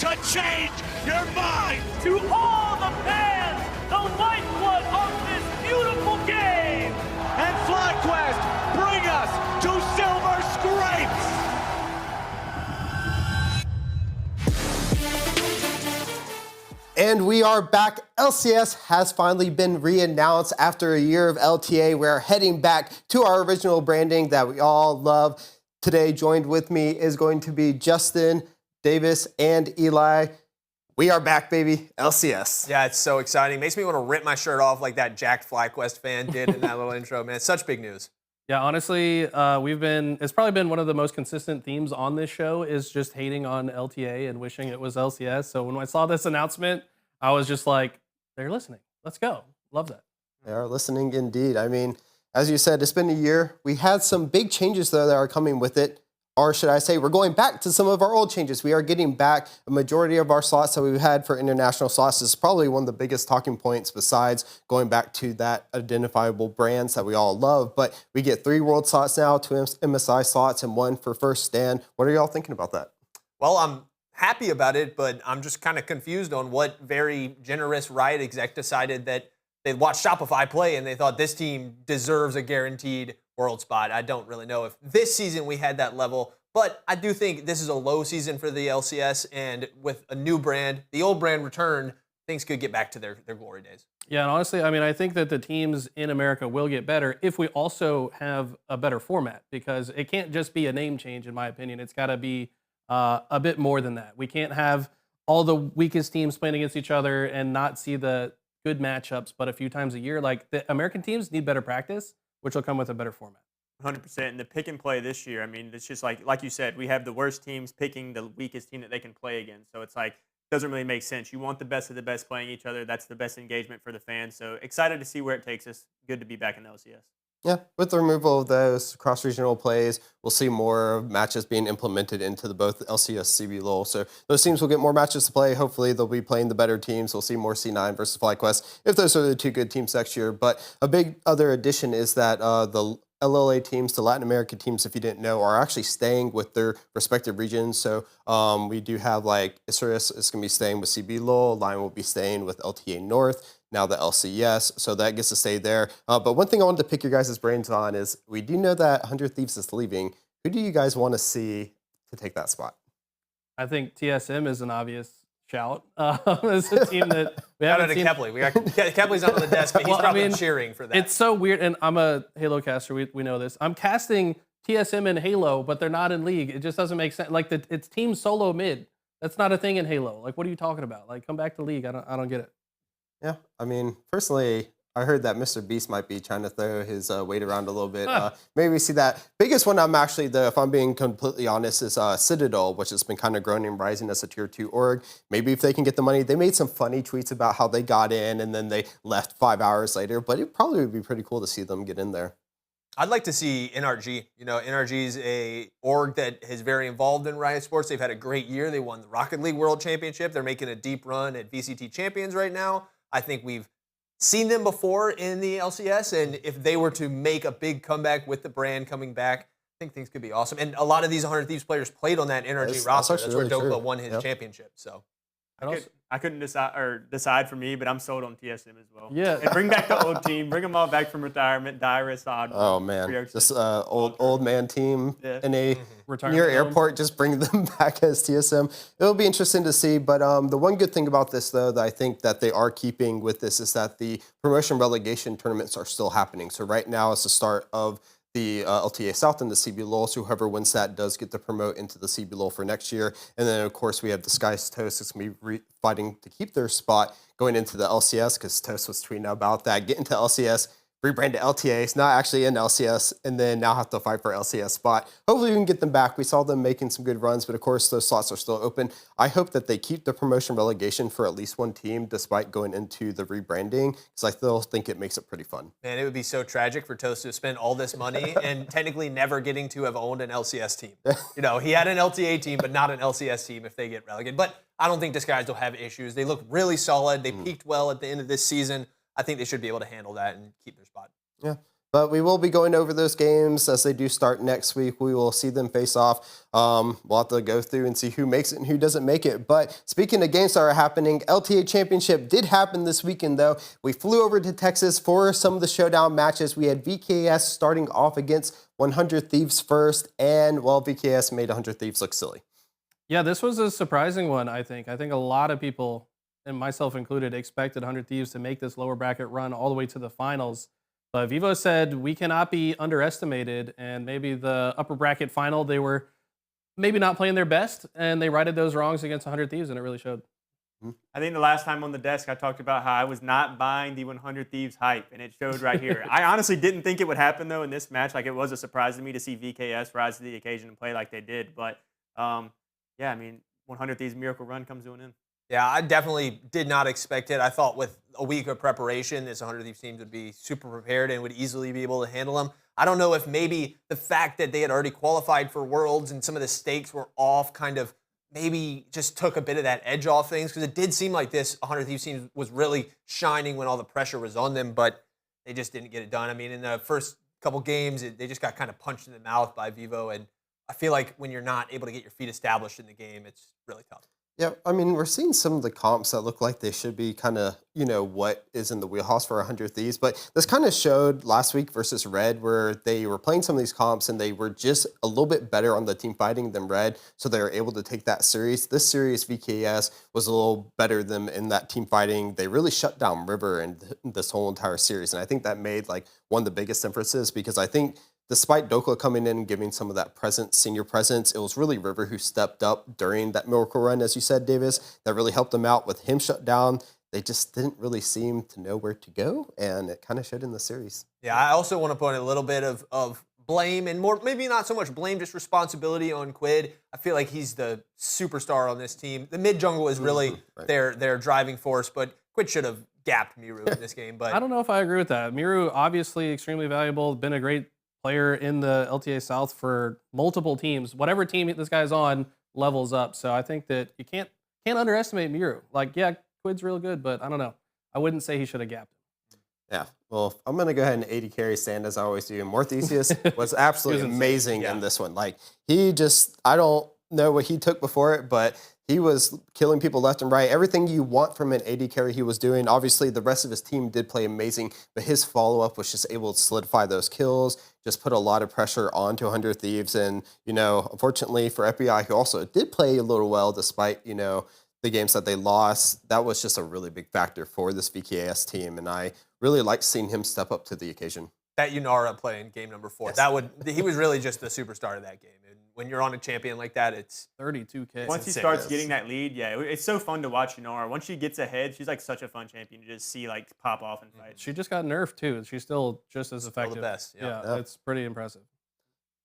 to change your mind. To all the fans, the lifeblood of this beautiful game. And FlyQuest, bring us to Silver Scrapes. And we are back. LCS has finally been re-announced after a year of LTA. We're heading back to our original branding that we all love. Today, joined with me is going to be Justin, Davis, and Eli. We are back, baby. LCS. Yeah, it's so exciting. Makes me want to rip my shirt off like that jacked FlyQuest fan did in that little intro, man. It's such big news. Yeah, honestly, it's probably been one of the most consistent themes on this show is just hating on LTA and wishing it was LCS. So when I saw this announcement, I was just like, they're listening. Let's go. Love that. They are listening indeed. I mean, as you said, it's been a year. We had some big changes, though, that are coming with it. Or should I say, we're going back to some of our old changes. We are getting back a majority of our slots that we've had for international slots. This is probably one of the biggest talking points besides going back to that identifiable brands that we all love. But we get 3 world slots now, 2 MSI slots, and 1 for first stand. What are y'all thinking about that? Well, I'm happy about it, but I'm just kind of confused on what very generous Riot exec decided that they watched Shopify play and they thought this team deserves a guaranteed world spot. I don't really know if this season we had that level, but I do think this is a low season for the LCS, and with a new brand, the old brand returned, things could get back to their glory days. Yeah, and honestly, I mean, I think that the teams in America will get better if we also have a better format, because it can't just be a name change, in my opinion. It's got to be a bit more than that. We can't have all the weakest teams playing against each other and not see the good matchups, but a few times a year. Like, the American teams need better practice, which will come with a better format. 100%. And the pick and play this year, I mean, it's just like you said, we have the worst teams picking the weakest team that they can play against. So it's like, it doesn't really make sense. You want the best of the best playing each other. That's the best engagement for the fans. So excited to see where it takes us. Good to be back in the LCS. Yeah, with the removal of those cross-regional plays, we'll see more matches being implemented into the both LCS, CBLOL. So those teams will get more matches to play. Hopefully, they'll be playing the better teams. We'll see more C9 versus FlyQuest if those are the 2 good teams next year. But a big other addition is that the LLA teams, the Latin American teams, if you didn't know, are actually staying with their respective regions. So we do have like Isris is going to be staying with CBLOL. Lion will be staying with LTA North. Now the LCS, so that gets to stay there. But one thing I wanted to pick your guys' brains on is we do know that 100 Thieves is leaving. Who do you guys want to see to take that spot? I think TSM is an obvious shout. It's a team that we haven't seen. Kepley. Kepley's not on the desk, but he's probably cheering for that. It's so weird, and I'm a Halo caster. We know this. I'm casting TSM in Halo, but they're not in League. It just doesn't make sense. Like it's team solo mid. That's not a thing in Halo. Like, what are you talking about? Like, come back to League. I don't get it. Yeah, I mean, personally, I heard that Mr. Beast might be trying to throw his weight around a little bit. Maybe we see that. Biggest one I'm actually, though, if I'm being completely honest, is Citadel, which has been kind of growing and rising as a tier 2 org. Maybe if they can get the money. They made some funny tweets about how they got in and then they left 5 hours later, but it probably would be pretty cool to see them get in there. I'd like to see NRG. You know, NRG is a org that is very involved in Riot Sports. They've had a great year. They won the Rocket League World Championship. They're making a deep run at VCT Champions right now. I think we've seen them before in the LCS, and if they were to make a big comeback with the brand coming back, I think things could be awesome. And a lot of these 100 Thieves players played on that NRG roster. That's where Dopa won his championship. So I couldn't decide for me, but I'm sold on TSM as well. Yeah. And bring back the old team. Bring them all back from retirement. Dyrus, Odd. Oh, man. This old man team in a Retirement near home. airport, just bring them back as TSM. It'll be interesting to see. But the one good thing about this, though, that I think that they are keeping with this is that the promotion relegation tournaments are still happening. So right now is the start of the LTA South and the CBLOL, so whoever wins that does get to promote into the CBLOL for next year. And then, of course, we have the Skies Toast that's going to be fighting to keep their spot going into the LCS, because Toast was tweeting about that. Get into LCS, rebrand to LTA. It's not actually in LCS, and then now have to fight for LCS spot. Hopefully we can get them back. We saw them making some good runs, but of course those slots are still open. I hope that they keep the promotion relegation for at least one team despite going into the rebranding, because I still think it makes it pretty fun. Man, it would be so tragic for Toast to spend all this money and technically never getting to have owned an LCS team. You know, he had an LTA team, but not an LCS team if they get relegated. But I don't think Disguise will have issues. They look really solid. They peaked well at the end of this season. I think they should be able to handle that and keep their spot. Yeah. But we will be going over those games as they do start next week. We will see them face off. We'll have to go through and see who makes it and who doesn't make it. But speaking of games that are happening, LTA Championship did happen this weekend, though. We flew over to Texas for some of the showdown matches. We had VKS starting off against 100 Thieves first, and, well, VKS made 100 Thieves look silly. Yeah, this was a surprising one, I think. I think a lot of people, and myself included, expected 100 Thieves to make this lower bracket run all the way to the finals. But Vivo said we cannot be underestimated, and maybe the upper bracket final, they were maybe not playing their best, and they righted those wrongs against 100 Thieves, and it really showed. I think the last time on the desk, I talked about how I was not buying the 100 Thieves hype, and it showed right here. I honestly didn't think it would happen, though, in this match. Like, it was a surprise to me to see VKS rise to the occasion and play like they did. But, yeah, I mean, 100 Thieves miracle run comes to an end. Yeah, I definitely did not expect it. I thought with a week of preparation, this 100 Thieves team would be super prepared and would easily be able to handle them. I don't know if maybe the fact that they had already qualified for Worlds and some of the stakes were off kind of maybe just took a bit of that edge off things, because it did seem like this 100 Thieves team was really shining when all the pressure was on them, but they just didn't get it done. I mean, in the first couple games, they just got kind of punched in the mouth by Vivo, and I feel like when you're not able to get your feet established in the game, it's really tough. Yeah, I mean, we're seeing some of the comps that look like they should be kind of, what is in the wheelhouse for 100 Thieves. But this kind of showed last week versus Red, where they were playing some of these comps and they were just a little bit better on the team fighting than Red. So they were able to take that series. This series, VKS was a little better than in that team fighting. They really shut down River in this whole entire series. And I think that made like one of the biggest differences, because I think despite Dokla coming in and giving some of that senior presence, it was really River who stepped up during that miracle run, as you said, Davis, that really helped them out. With him shut down, they just didn't really seem to know where to go, and it kind of showed in the series. Yeah, I also want to put a little bit of blame, and more, maybe not so much blame, just responsibility on Quid. I feel like he's the superstar on this team. The mid jungle is really their driving force, but Quid should have gapped Miru in this game. But I don't know if I agree with that. Miru, obviously extremely valuable, been a great player in the LTA South for multiple teams. Whatever team this guy's on levels up. So I think that you can't underestimate Miru. Like, yeah, Quid's real good, but I don't know. I wouldn't say he should have gapped him. Yeah, well, I'm going to go ahead and 80 carry stand as I always do. Morthesius was absolutely amazing in this one. Like, I don't know what he took before it, but he was killing people left and right. Everything you want from an AD carry he was doing. Obviously, the rest of his team did play amazing, but his follow-up was just able to solidify those kills, just put a lot of pressure onto 100 Thieves. And, unfortunately for FBI, who also did play a little well despite, the games that they lost, that was just a really big factor for this VKS team. And I really liked seeing him step up to the occasion. That Yunara play in game number 4, Yes. he was really just the superstar of that game. And when you're on a champion like that, it's 32K. Once he starts getting that lead, yeah, it's so fun to watch Yunara. Once she gets ahead, she's like such a fun champion to just see like pop off and fight. She just got nerfed too. She's still just as effective. still the best. Yeah, it's pretty impressive.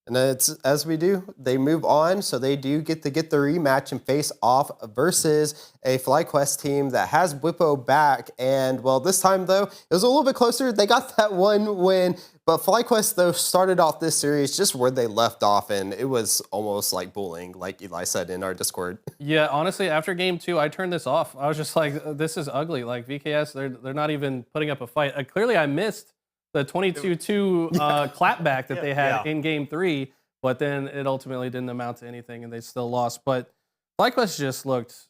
And it's, as we do, they move on, so they do get the rematch and face off versus a FlyQuest team that has Bwipo back. And, well, this time, though, it was a little bit closer. They got that one win, but FlyQuest, though, started off this series just where they left off, and it was almost like bullying, like Eli said in our Discord. Yeah, honestly, after game 2, I turned this off. I was just like, this is ugly. Like, VKS, they're not even putting up a fight. Clearly, I missed the 22-2 clapback that they had in game 3, but then it ultimately didn't amount to anything, and they still lost. But FlyQuest just looked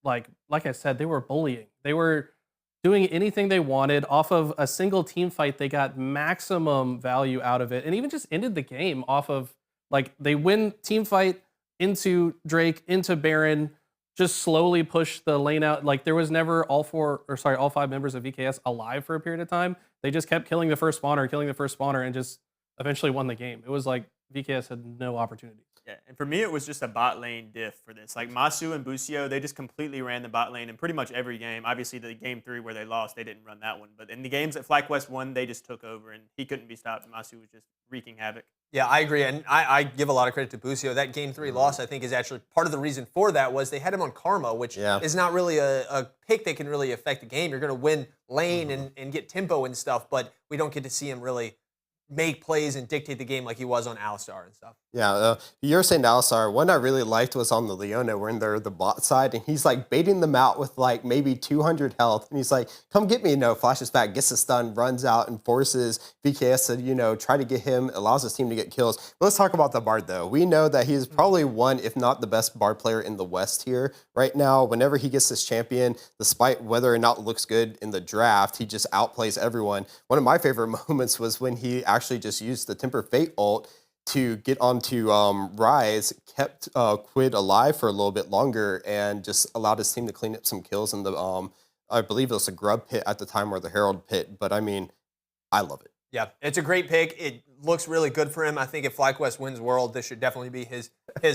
like I said, they were bullying. They were doing anything they wanted. Off of a single team fight, they got maximum value out of it, and even just ended the game off of, like, they win team fight into Drake, into Baron, just slowly push the lane out. Like, there was never all 5 members of VKS alive for a period of time. They just kept killing the first spawner, and just eventually won the game. It was like VKS had no opportunity. Yeah, and for me, it was just a bot lane diff for this. Like, Masu and Busio, they just completely ran the bot lane in pretty much every game. Obviously, the game 3 where they lost, they didn't run that one. But in the games that FlyQuest won, they just took over, and he couldn't be stopped. Masu was just wreaking havoc. Yeah, I agree, and I give a lot of credit to Busio. That game 3 loss, I think, is actually part of the reason for that was they had him on Karma, which is not really a pick that can really affect the game. You're going to win lane and get tempo and stuff, but we don't get to see him really make plays and dictate the game like he was on Alistar and stuff. Yeah, you're saying Alisar. One I really liked was on the Leona when they're the bot side, and he's like baiting them out with like maybe 200 health, and he's like, "Come get me!" No, flashes back, gets a stun, runs out, and forces VKS to try to get him, allows his team to get kills. But let's talk about the Bard though. We know that he's probably one, if not the best Bard player in the West here right now. Whenever he gets this champion, despite whether or not it looks good in the draft, he just outplays everyone. One of my favorite moments was when he actually just used the Temper Fate ult to get onto Rise, kept Quid alive for a little bit longer, and just allowed his team to clean up some kills in the, I believe it was a Grub pit at the time, or the Herald pit. But I mean, I love it. Yeah, it's a great pick. It looks really good for him. I think if FlyQuest wins World, this should definitely be his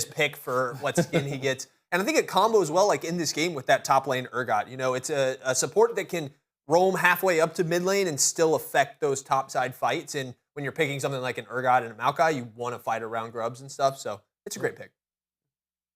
pick for what skin he gets. And I think it combos well, like in this game with that top lane Urgot. It's a support that can roam halfway up to mid lane and still affect those top side fights. And when you're picking something like an Urgot and a Maokai, you want to fight around grubs and stuff. So it's a great pick.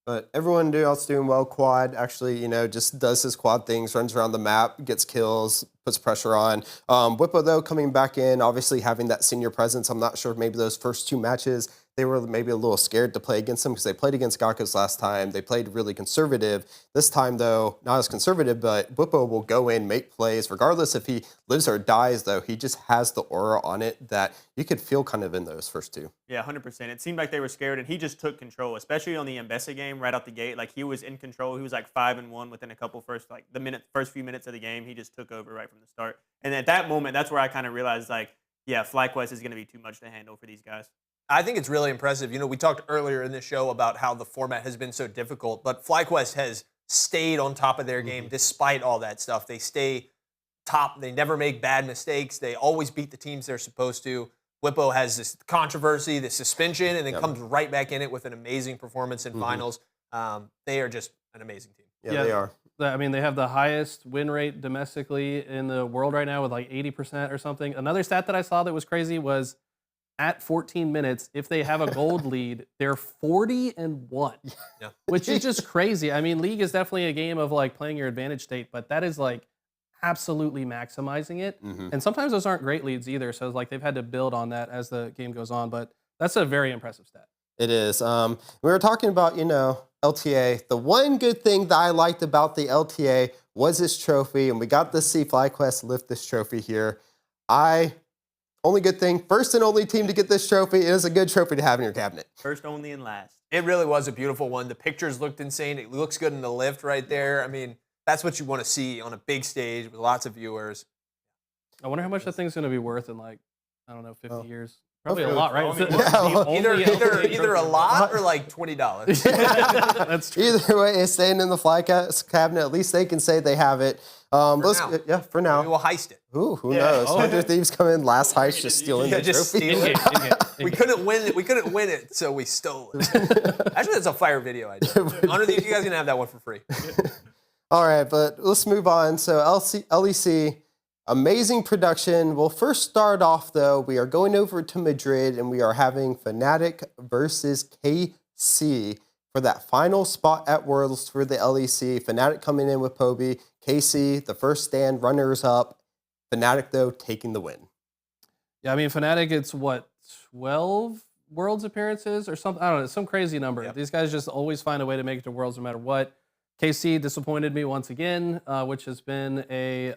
But everyone else doing well. Quad actually, just does his quad things, runs around the map, gets kills, puts pressure on. Bwipo, though, coming back in, obviously having that senior presence. I'm not sure if maybe those first two matches, they were maybe a little scared to play against him because they played against Gakos last time. They played really conservative. This time, though, not as conservative, but Bwipo will go in, make plays. Regardless if he lives or dies, though, he just has the aura on it that you could feel kind of in those first two. Yeah, 100%. It seemed like they were scared, and he just took control, especially on the Mbessa game right out the gate. Like, he was in control. He was like 5-1 within a couple first few minutes of the game. He just took over right from the start. And at that moment, that's where I kind of realized, like, yeah, FlyQuest is going to be too much to handle for these guys. I think it's really impressive. We talked earlier in the show about how the format has been so difficult, but FlyQuest has stayed on top of their game despite all that stuff. They stay top. They never make bad mistakes. They always beat the teams they're supposed to. Bwipo has this controversy, this suspension, and then comes right back in it with an amazing performance in finals. They are just an amazing team. Yeah, they are. I mean, they have the highest win rate domestically in the world right now with like 80% or something. Another stat that I saw that was crazy was at 14 minutes, if they have a gold lead, they're 40-1, which is just crazy. I mean, League is definitely a game of like playing your advantage state, but that is like absolutely maximizing it. And sometimes those aren't great leads either. So it's like they've had to build on that as the game goes on, but that's a very impressive stat. It is. We were talking about, LTA. The one good thing that I liked about the LTA was this trophy, and we got to see FlyQuest lift this trophy here. Only good thing, first and only team to get this trophy. It is a good trophy to have in your cabinet. First, only, and last. It really was a beautiful one. The pictures looked insane. It looks good in the lift right there. I mean, that's what you want to see on a big stage with lots of viewers. I wonder how much that thing's going to be worth in like, I don't know, 50 years. Probably a lot, right? Either a lot or like $20. That's true. Either way, it's staying in the FlyQuest cabinet. At least they can say they have it. For now. We will heist it. Ooh, who knows? Hunter Thieves come in last heist, just stealing the trophy. Steal it. We couldn't win it. We couldn't win it, so we stole it. Actually, that's a fire video idea. Hunter Thieves, you guys gonna have that one for free. All right, but let's move on. So LEC. Amazing production. We'll first start off, though. We are going over to Madrid, and we are having Fnatic versus KC for that final spot at Worlds for the LEC. Fnatic coming in with Poby. KC, the first stand, runners-up. Fnatic, though, taking the win. Yeah, I mean, Fnatic, it's what, 12 Worlds appearances or something? I don't know, some crazy number. Yep. These guys just always find a way to make it to Worlds no matter what. KC disappointed me once again, which has been a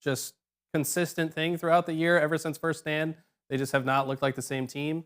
just consistent thing throughout the year ever since first stand. They just have not looked like the same team.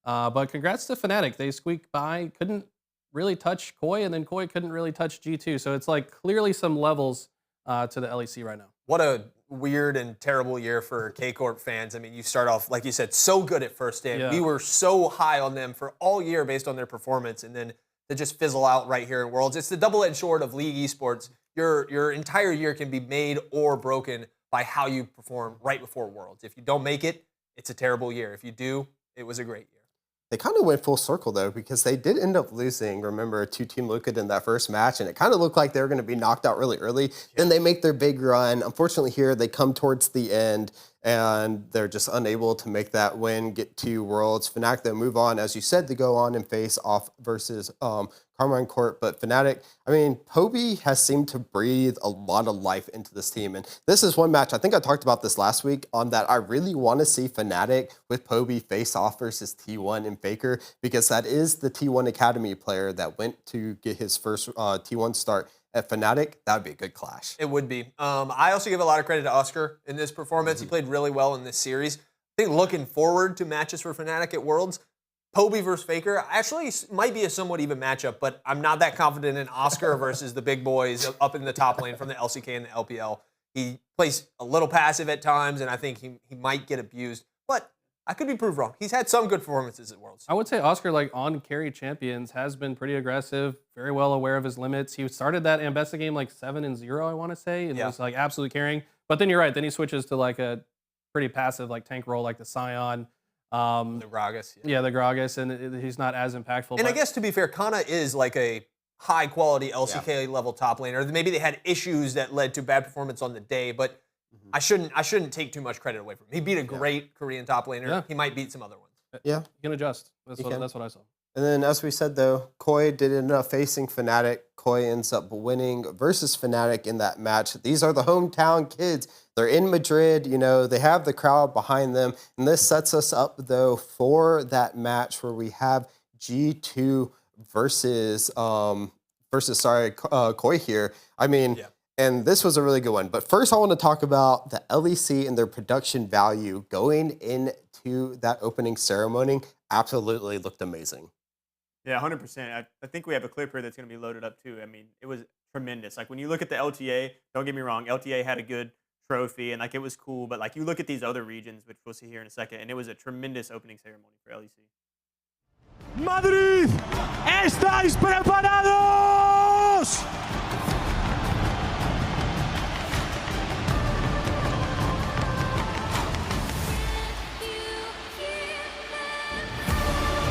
But congrats to Fnatic. They squeaked by, couldn't really touch Koi, and then Koi couldn't really touch G2. So it's like clearly some levels to the LEC right now. What a weird and terrible year for K-Corp fans. I mean, you start off, like you said, so good at first stand. Yeah. We were so high on them for all year based on their performance, and then to just fizzle out right here in Worlds. It's the double-edged sword of League esports. Your entire year can be made or broken by how you perform right before Worlds. If you don't make it, it's a terrible year. If you do, it was a great year. They kind of went full circle, though, because they did end up losing, remember, to Team Liquid in that first match, and it kind of looked like they were going to be knocked out really early. Yeah. Then they make their big run. Unfortunately here, they come towards the end, and they're just unable to make that win, get to Worlds. Fnatic, they'll move on, as you said, to go on and face off versus Carmine Court. But Fnatic, I mean, Poby has seemed to breathe a lot of life into this team. And this is one match, I think I talked about this last week, on that I really want to see Fnatic with Poby face off versus T1 and Faker, because that is the T1 Academy player that went to get his first T1 start at Fnatic. That would be a good clash. It would be. I also give a lot of credit to Oscar in this performance. He played really well in this series. I think looking forward to matches for Fnatic at Worlds, Poby versus Faker actually might be a somewhat even matchup, but I'm not that confident in Oscar versus the big boys up in the top lane from the LCK and the LPL. He plays a little passive at times, and I think he might get abused, but I could be proved wrong. He's had some good performances at Worlds. I would say Oscar, like on carry champions, has been pretty aggressive, very well aware of his limits. He started that Ambessa game like 7-0, I want to say, and was like absolutely carrying. But then you're right, then he switches to like a pretty passive like tank role like the Scion. The Gragas. Yeah, the Gragas, and he's not as impactful. And I guess to be fair, Kana is like a high quality LCK level top laner. Maybe they had issues that led to bad performance on the day, but I shouldn't take too much credit away from him. He beat a great Korean top laner. Yeah. He might beat some other ones. Yeah. You can adjust. That's what I saw. And then, as we said, though, Koi did end up facing Fnatic. Koi ends up winning versus Fnatic in that match. These are the hometown kids. They're in Madrid. You know, they have the crowd behind them. And this sets us up, though, for that match where we have G2 versus Koi here. I mean, and this was a really good one. But first, I want to talk about the LEC and their production value going into that opening ceremony. Absolutely looked amazing. Yeah, 100%. I think we have a clip here that's going to be loaded up too. I mean, it was tremendous. Like when you look at the LTA, don't get me wrong, LTA had a good trophy and like it was cool, but like you look at these other regions, which we'll see here in a second, and it was a tremendous opening ceremony for LEC. Madrid, ¿estáis preparados?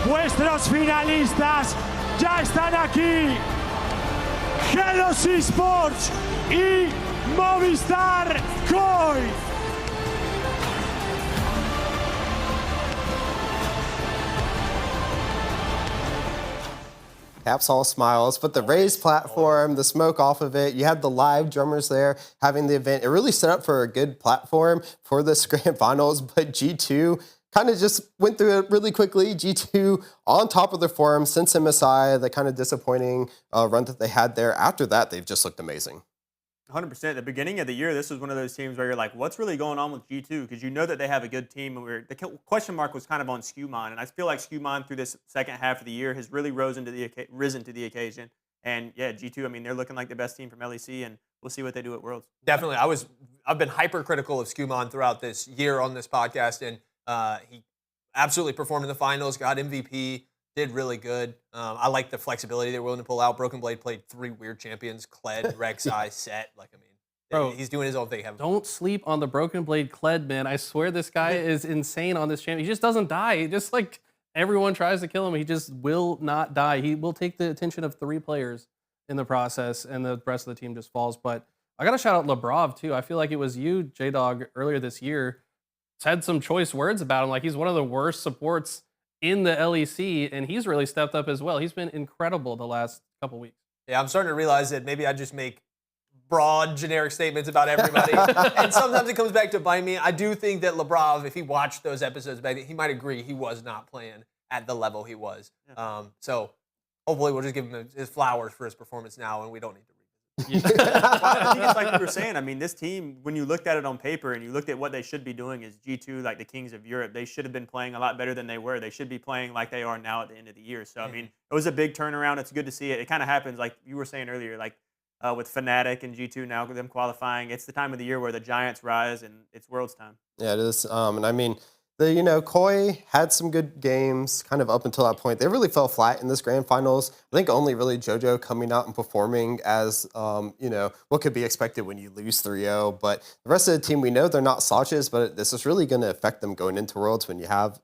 Vuestros finalistas ya están aquí. G2 Esports y Movistar Koi. Caps all smiles, but the raised platform, the smoke off of it, you had the live drummers there having the event. It really set up for a good platform for this grand finals, but G2 kind of just went through it really quickly. G2 on top of their form since MSI, the kind of disappointing run that they had there. After that, they've just looked amazing. 100%. At the beginning of the year, this was one of those teams where you're like, what's really going on with G2? Because you know that they have a good team. And the question mark was kind of on Skumon. And I feel like Skumon through this second half of the year has really risen to the occasion. And yeah, G2, I mean, they're looking like the best team from LEC, and we'll see what they do at Worlds. Definitely. I've been hypercritical of Skumon throughout this year on this podcast, and he absolutely performed in the finals, got MVP, did really good. I like the flexibility they're willing to pull out. Broken Blade played 3 weird champions, Kled, Rek'Sai, Set. Like, I mean, Bro, he's doing his own thing. Don't sleep on the Broken Blade Kled, man. I swear this guy is insane on this champion. He just doesn't die. He just like everyone tries to kill him. He just will not die. He will take the attention of 3 players in the process, and the rest of the team just falls. But I got to shout out Lebrov, too. I feel like it was you, J-Dog, earlier this year, said some choice words about him. Like, he's one of the worst supports in the LEC, and he's really stepped up as well. He's been incredible the last couple weeks. Yeah, I'm starting to realize that maybe I just make broad, generic statements about everybody, and sometimes it comes back to bite me. I do think that Lebrov, if he watched those episodes back, he might agree he was not playing at the level he was. So hopefully we'll just give him his flowers for his performance now, and we don't need to read it. Well, I think it's like you were saying. I mean, this team, when you looked at it on paper and you looked at what they should be doing as G2, like the kings of Europe, they should have been playing a lot better than they were. They should be playing like they are now at the end of the year. So, I mean, it was a big turnaround. It's good to see it. It kind of happens, like you were saying earlier, like with Fnatic and G2 now, them qualifying. It's the time of the year where the giants rise, and it's Worlds time. Yeah, it is. And I mean, Koi had some good games kind of up until that point. They really fell flat in this grand finals. I think only really JoJo coming out and performing as, what could be expected when you lose 3-0. But the rest of the team, we know they're not slouches, but this is really going to affect them going into Worlds when you have,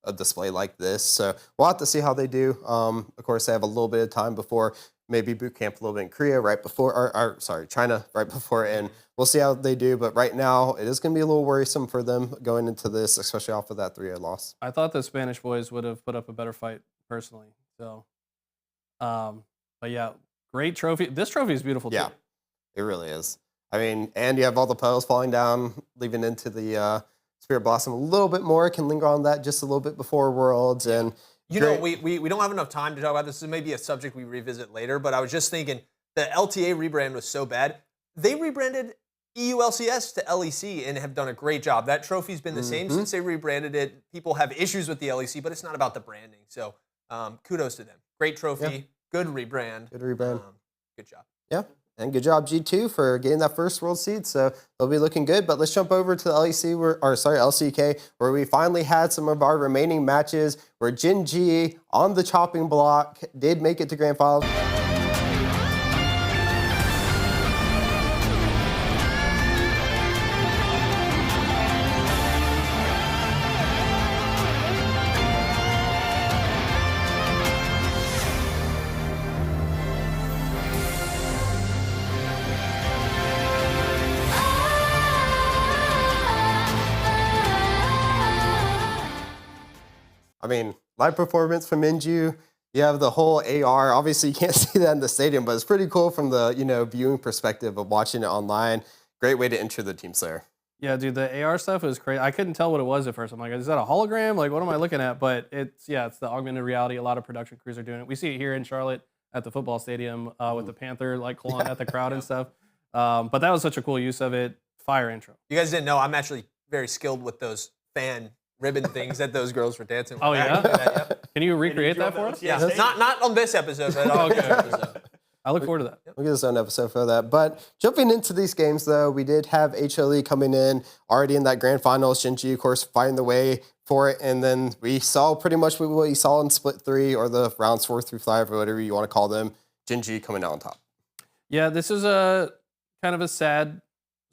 a display like this. So we'll have to see how they do. Of course, they have a little bit of time before maybe boot camp a little bit in Korea right before, or sorry, China right before, and we'll see how they do. But right now, it is going to be a little worrisome for them going into this, especially off of that 3-0 loss. I thought the Spanish boys would have put up a better fight personally. So, but yeah, great trophy. This trophy is beautiful Yeah, too. it really is. I mean, and you have all the petals falling down, leaving into the Spirit Blossom a little bit more. Can linger on that just a little bit before Worlds. And you know, we don't have enough time to talk about this. This may be a subject we revisit later, but I was just thinking the LTA rebrand was so bad. They rebranded EU LCS to LEC and have done a great job. That trophy's been the same since they rebranded it. People have issues with the LEC, but it's not about the branding. So kudos to them. Great trophy, good rebrand. Good rebrand. Good job. Yeah. And good job, G2, for getting that first world seed. So they'll be looking good. But let's jump over to the LCK, where we finally had some of our remaining matches where Gen.G on the chopping block did make it to grand final. I mean, live performance from Enju. You have the whole AR. Obviously, you can't see that in the stadium, but it's pretty cool from the viewing perspective of watching it online. Great way to enter the team Slayer. Yeah, dude, the AR stuff was crazy. I couldn't tell what it was at first. I'm like, is that a hologram? Like, what am I looking at? But it's the augmented reality. A lot of production crews are doing it. We see it here in Charlotte at the football stadium with the Panther like clawing at the crowd and stuff. But that was such a cool use of it. Fire intro. You guys didn't know I'm actually very skilled with those fan ribbon things that those girls were dancing with. Oh, yeah? Yep. Can you recreate that for us? Yeah, not on this episode, but on Okay. the episode. I look forward to that. We'll get this own episode for that. But jumping into these games, though, we did have HLE coming in already in that grand finals. Gen.G, of course, fighting the way for it. And then we saw pretty much what you saw in Split 3 or the rounds 4 through 5 or whatever you want to call them. Gen.G coming out on top. Yeah, this is a kind of a sad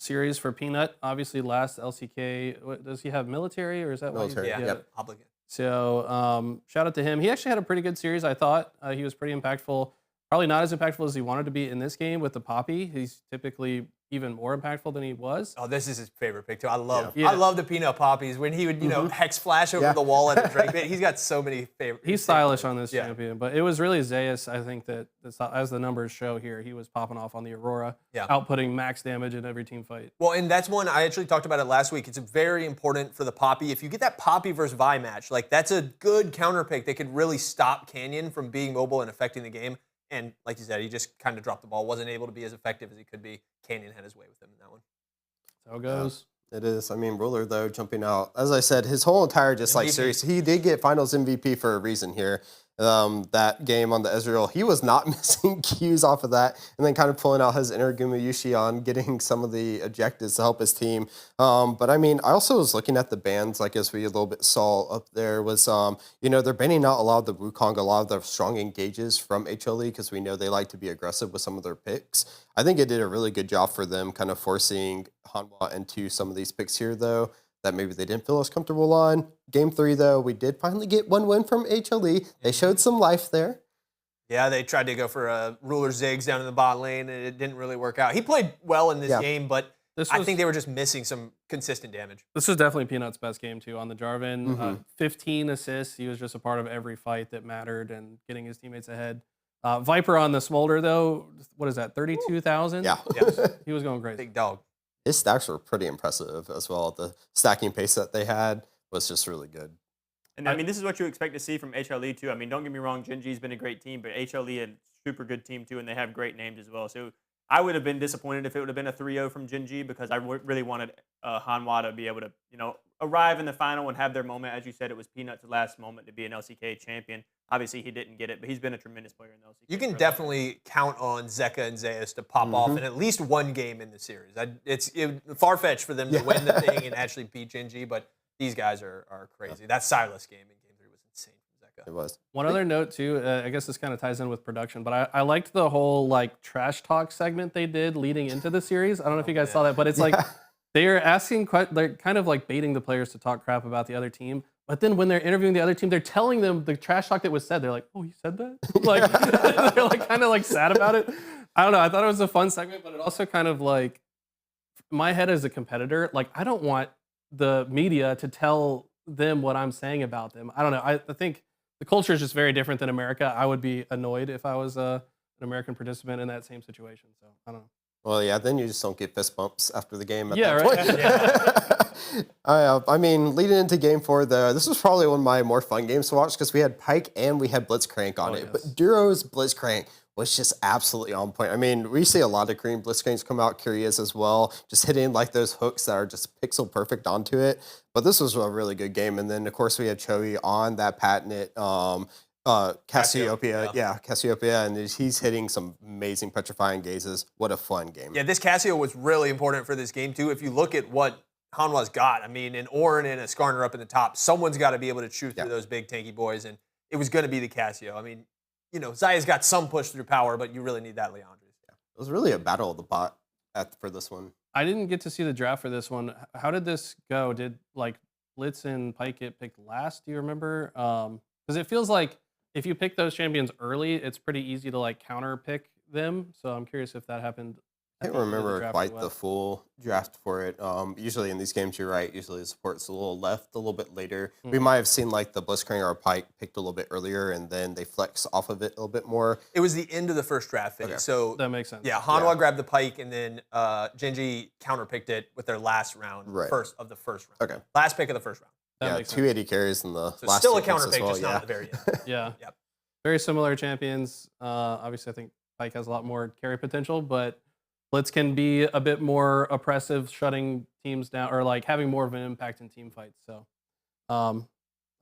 series for Peanut. Obviously, last LCK, does he have military or is that Military, why? yep. Obligate. So shout out to him. He actually had a pretty good series, I thought. He was pretty impactful. Probably not as impactful as he wanted to be in this game with the Poppy. He's typically even more impactful than he was. Oh, this is his favorite pick too. I love the peanut poppies when he would hex flash over Yeah. the wall at a Drake pit. He's got so many favorites. He's stylish on this Yeah. champion, but it was really Zeus. I think that as the numbers show here, he was popping off on the Aurora, outputting max damage in every team fight. Well, and that's one I actually talked about it last week. It's very important for the Poppy. If you get that Poppy versus Vi match, like that's a good counter pick that could really stop Canyon from being mobile and affecting the game. And like you said, he just kind of dropped the ball, wasn't able to be as effective as he could be. Canyon had his way with him in that one. So it goes. It is. I mean, Ruler, though, jumping out. As I said, his whole entire series, he did get finals MVP for a reason here. That game on the Ezreal, he was not missing cues off of that, and then kind of pulling out his inner Gumayushi on getting some of the objectives to help his team. But I mean, I also was looking at the bans, like as we a little bit saw up there, was they're banning out a lot of the Wukong, a lot of the strong engages from HLE because we know they like to be aggressive with some of their picks. I think it did a really good job for them, kind of forcing Hanwha into some of these picks here, though, that maybe they didn't feel as comfortable on. Game 3, though, we did finally get one win from HLE. They showed some life there. Yeah, they tried to go for a Ruler Ziggs down in the bot lane, and it didn't really work out. He played well in this game, but I think they were just missing some consistent damage. This was definitely Peanut's best game, too, on the Jarvan. 15 assists. He was just a part of every fight that mattered and getting his teammates ahead. Viper on the Smolder, though, what is that, 32,000? Yeah. He was going crazy. Big dog. His stacks were pretty impressive as well. The stacking pace that they had was just really good. And I mean, this is what you expect to see from HLE too. I mean, don't get me wrong, Gen.G's been a great team, but HLE a super good team too, and they have great names as well. So I would have been disappointed if it would have been a 3-0 from Gen.G because I really wanted Hanwha to be able to, arrive in the final and have their moment. As you said, it was Peanut's last moment to be an LCK champion. Obviously, he didn't get it, but he's been a tremendous player in the LCK. You can definitely count on Zeka and Zeus to pop off in at least one game in the series. It's far-fetched for them to win the thing and actually beat Gen.G, but these guys are crazy. That Silas game in Game 3 was insane from Zeka. It was. One other note, too, I guess this kind of ties in with production, but I liked the whole, trash talk segment they did leading into the series. I don't know if you guys saw that, but it's they're asking, they're kind of baiting the players to talk crap about the other team. But then when they're interviewing the other team, they're telling them the trash talk that was said. They're like, "Oh, he said that?" Like they're like kind of like sad about it. I don't know. I thought it was a fun segment, but it also kind of like my head as a competitor. Like I don't want the media to tell them what I'm saying about them. I don't know. I think the culture is just very different than America. I would be annoyed if I was an American participant in that same situation. So I don't know. Well, yeah, then you just don't get fist bumps after the game. At Yeah, that right. point. I mean, leading into Game 4, this was probably one of my more fun games to watch because we had Pyke and we had Blitzcrank on it. Yes. But Duro's Blitzcrank was just absolutely on point. I mean, we see a lot of Korean Blitzcranks come out, Curious as well, just hitting like those hooks that are just pixel perfect onto it. But this was a really good game. And then, of course, we had Choi on that patented Cassiopeia. Yeah, Cassiopeia. And he's hitting some amazing petrifying gazes. What a fun game. Yeah, this Cassio was really important for this game, too. If you look at what Hanwha's got, I mean, an Orin and a Skarner up in the top, someone's got to be able to chew through those big tanky boys. And it was going to be the Cassio. I mean, you know, Zaya's got some push through power, but you really need that Leandris. Yeah. It was really a battle of the bot for this one. I didn't get to see the draft for this one. How did this go? Did like Blitz and Pyke get picked last? Do you remember? Because it feels like if you pick those champions early, it's pretty easy to like counter pick them. So I'm curious if that happened. I can't remember quite the full draft for it. Usually in these games, you're right. Usually the support's a little left a little bit later. Mm-hmm. We might have seen like the Blitzcrank or Pyke picked a little bit earlier, and then they flex off of it a little bit more. It was the end of the first draft phase. Okay. So that makes sense. Yeah, Hanwha grabbed the Pyke, and then Gen.G counterpicked it with their last round, first of the first round. Okay. Last pick of the first round. That 280 carries in the last still a counter pick, just not at the very end. Yeah. Yep. Very similar champions. Obviously, I think Pyke has a lot more carry potential, but Blitz can be a bit more oppressive, shutting teams down or like having more of an impact in team fights. So, I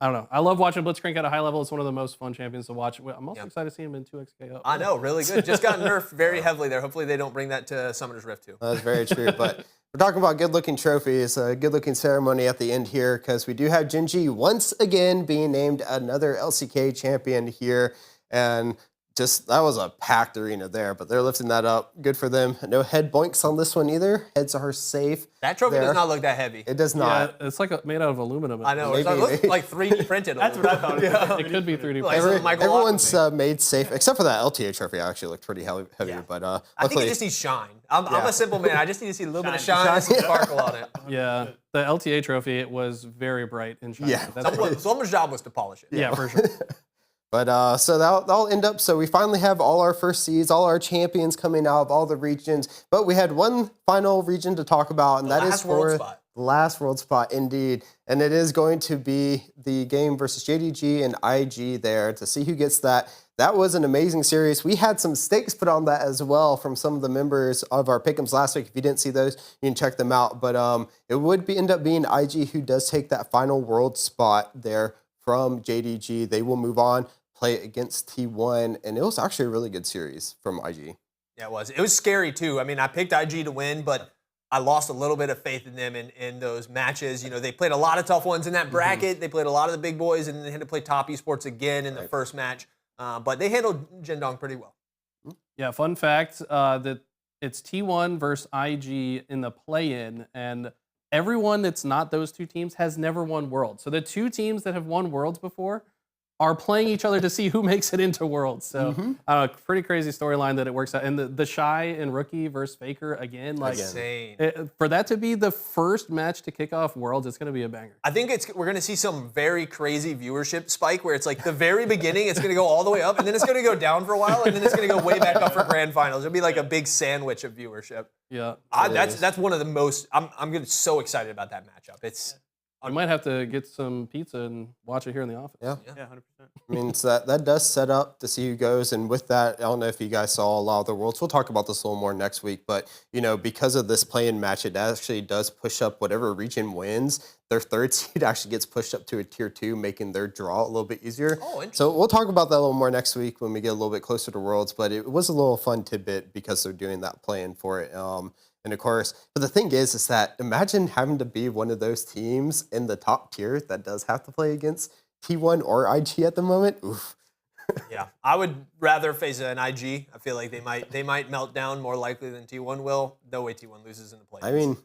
don't know. I love watching Blitzcrank at a high level. It's one of the most fun champions to watch. I'm also excited to see him in 2XK up. I know, really good. Just got nerfed very heavily there. Hopefully they don't bring that to Summoner's Rift too. That's very true. But we're talking about good-looking trophies, a good-looking ceremony at the end here because we do have Gen.G once again being named another LCK champion here. And just that was a packed arena there, but they're lifting that up. Good for them. No head boinks on this one either. Heads are safe. That trophy does not look that heavy. It does not. Yeah, it's like made out of aluminum. I know. It looks like 3D printed. That's what I thought. It could be 3D printed. Everyone's made safe, except for that LTA trophy. Actually looked pretty heavy. Yeah. But I think it just needs shine. I'm a simple man. I just need to see a little bit of shine and some sparkle on it. Yeah, the LTA trophy, it was very bright and shiny. Yeah. Someone's job was to polish it. Yeah, for sure. But so that'll end up. So we finally have all our first seeds, all our champions coming out of all the regions. But we had one final region to talk about, and that is for the last world spot, indeed. And it is going to be the game versus JDG and IG there to see who gets that. That was an amazing series. We had some stakes put on that as well from some of the members of our pick'ems last week. If you didn't see those, you can check them out. But it would end up being IG who does take that final world spot there from JDG. They will move on, play against T1, and it was actually a really good series from IG. Yeah, it was. It was scary too. I mean, I picked IG to win, but I lost a little bit of faith in them in those matches. You know, they played a lot of tough ones in that bracket. Mm-hmm. They played a lot of the big boys, and they had to play top esports again in the first match. But they handled Gen.G pretty well. Yeah, fun fact that it's T1 versus IG in the play-in, and everyone that's not those two teams has never won Worlds. So the two teams that have won Worlds before are playing each other to see who makes it into Worlds. So, pretty crazy storyline that it works out. And the Shy and Rookie versus Faker again, like insane. For that to be the first match to kick off Worlds, it's going to be a banger. I think we're going to see some very crazy viewership spike where it's like the very beginning, it's going to go all the way up, and then it's going to go down for a while, and then it's going to go way back up for grand finals. It'll be like a big sandwich of viewership. Yeah, that's one of the most. I'm so excited about that matchup. I might have to get some pizza and watch it here in the office. Yeah, 100%. I mean, so that does set up to see who goes. And with that, I don't know if you guys saw a lot of the Worlds. We'll talk about this a little more next week. But, you know, because of this play-in match, it actually does push up whatever region wins. Their third seed actually gets pushed up to a tier 2, making their draw a little bit easier. Oh, interesting. So we'll talk about that a little more next week when we get a little bit closer to Worlds. But it was a little fun tidbit because they're doing that play-in for it. And of course, but the thing is that imagine having to be one of those teams in the top tier that does have to play against T1 or IG at the moment. Oof. Yeah, I would rather face an IG. I feel like they might melt down more likely than T1 will. No way T1 loses in the play. I mean,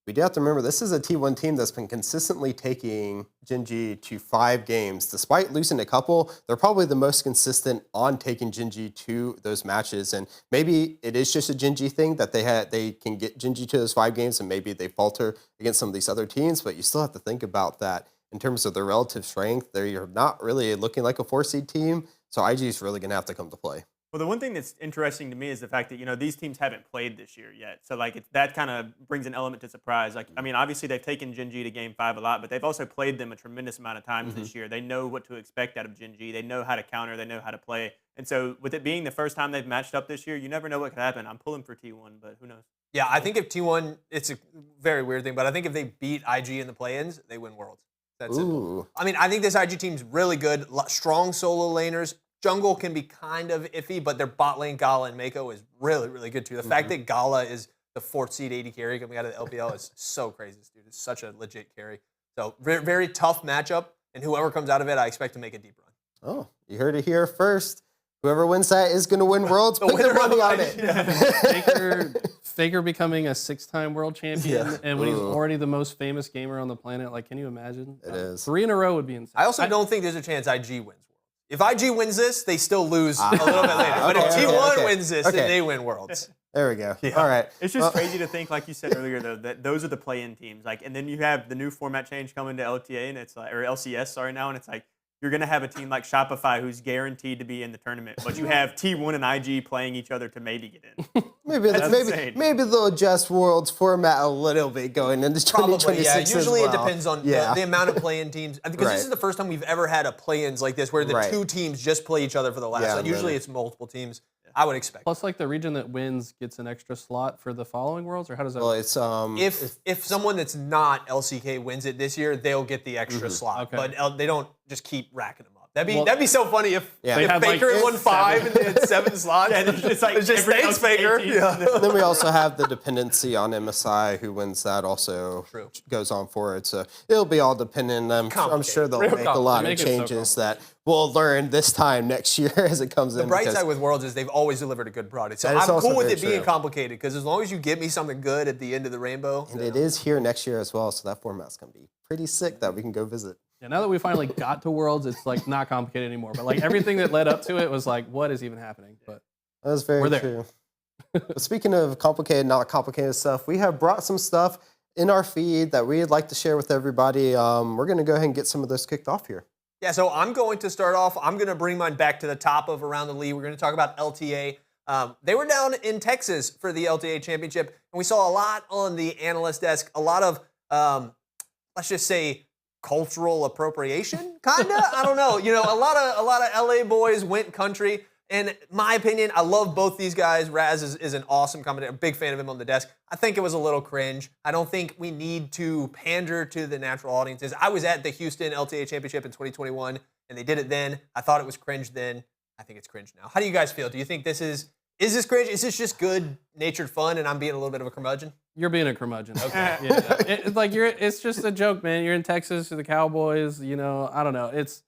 we do have to remember this is a T1 team that's been consistently taking Gen.G to 5 games. Despite losing a couple, they're probably the most consistent on taking Gen.G to those matches. And maybe it is just a Gen.G thing that they can get Gen.G to those 5 games and maybe they falter against some of these other teams, but you still have to think about that in terms of their relative strength. They're not really looking like a 4-seed team, so IG is really going to have to come to play. Well, the one thing that's interesting to me is the fact that, these teams haven't played this year yet. So, that kind of brings an element to surprise. Obviously, they've taken Gen.G to Game 5 a lot, but they've also played them a tremendous amount of times this year. They know what to expect out of Gen.G. They know how to counter. They know how to play. And so, with it being the first time they've matched up this year, you never know what could happen. I'm pulling for T1, but who knows? Yeah, I think if T1, it's a very weird thing, but I think if they beat IG in the play-ins, they win Worlds. That's it. I think this IG team's really good. Strong solo laners. Jungle can be kind of iffy, but their bot lane, Gala and Mako, is really, really good too. The fact that Gala is the 4th seed AD carry coming out of the LPL is so crazy, dude. It's such a legit carry. So very, very tough matchup, and whoever comes out of it, I expect to make a deep run. Oh, you heard it here first. Whoever wins that is going to win Worlds. Put their money on it. Faker becoming a 6-time world champion, and when he's already the most famous gamer on the planet, can you imagine? It is. 3 in a row would be insane. I also don't think there's a chance IG wins. If IG wins this, they still lose a little bit later. But if T1 wins this, then they win Worlds. There we go. Yeah. All right. It's just crazy to think, like you said earlier, though, that those are the play-in teams. And then you have the new format change coming to LTA, and it's or LCS, sorry, now, and it's like you're going to have a team like Shopify who's guaranteed to be in the tournament, but you have T1 and IG playing each other to maybe get in. maybe they'll adjust Worlds format a little bit going into 2026. Yeah. Usually it depends on the amount of play-in teams. Because this is the first time we've ever had a play-ins like this where the 2 teams just play each other for the last. Usually it's multiple teams. I would expect. Plus, the region that wins gets an extra slot for the following Worlds, or how does that work? It's if someone that's not LCK wins it this year, they'll get the extra slot. Okay. But they don't just keep racking them up. That'd be so funny if Faker won 5 and they had 7 slots. And it's just thanks, Faker. And then we also have the dependency on MSI, who wins that also goes on forward. So it'll be all dependent. I'm sure they'll make a lot of changes that we'll learn this time next year as it comes in. The bright side with Worlds is they've always delivered a good product. So I'm cool with it being complicated because as long as you give me something good at the end of the rainbow. And it is here next year as well, so that format's going to be pretty sick that we can go visit. Yeah, now that we finally got to Worlds, it's not complicated anymore. But everything that led up to it was what is even happening? But that was very true. Speaking of complicated, not complicated stuff, we have brought some stuff in our feed that we'd like to share with everybody. We're going to go ahead and get some of those kicked off here. Yeah, so I'm going to start off. I'm going to bring mine back to the top of Around the League. We're going to talk about LTA. They were down in Texas for the LTA Championship, and we saw a lot on the analyst desk, a lot of, let's just say, cultural appropriation, kinda. I don't know. A lot of LA boys went country. In my opinion, I love both these guys. Raz is an awesome commentator. I'm a big fan of him on the desk. I think it was a little cringe. I don't think we need to pander to the natural audiences. I was at the Houston LTA Championship in 2021, and they did it then. I thought it was cringe then. I think it's cringe now. How do you guys feel? Do you think this is this cringe? Is this just good-natured fun, and I'm being a little bit of a curmudgeon? You're being a curmudgeon. Okay. It's just a joke, man. You're in Texas to the Cowboys. I don't know. It's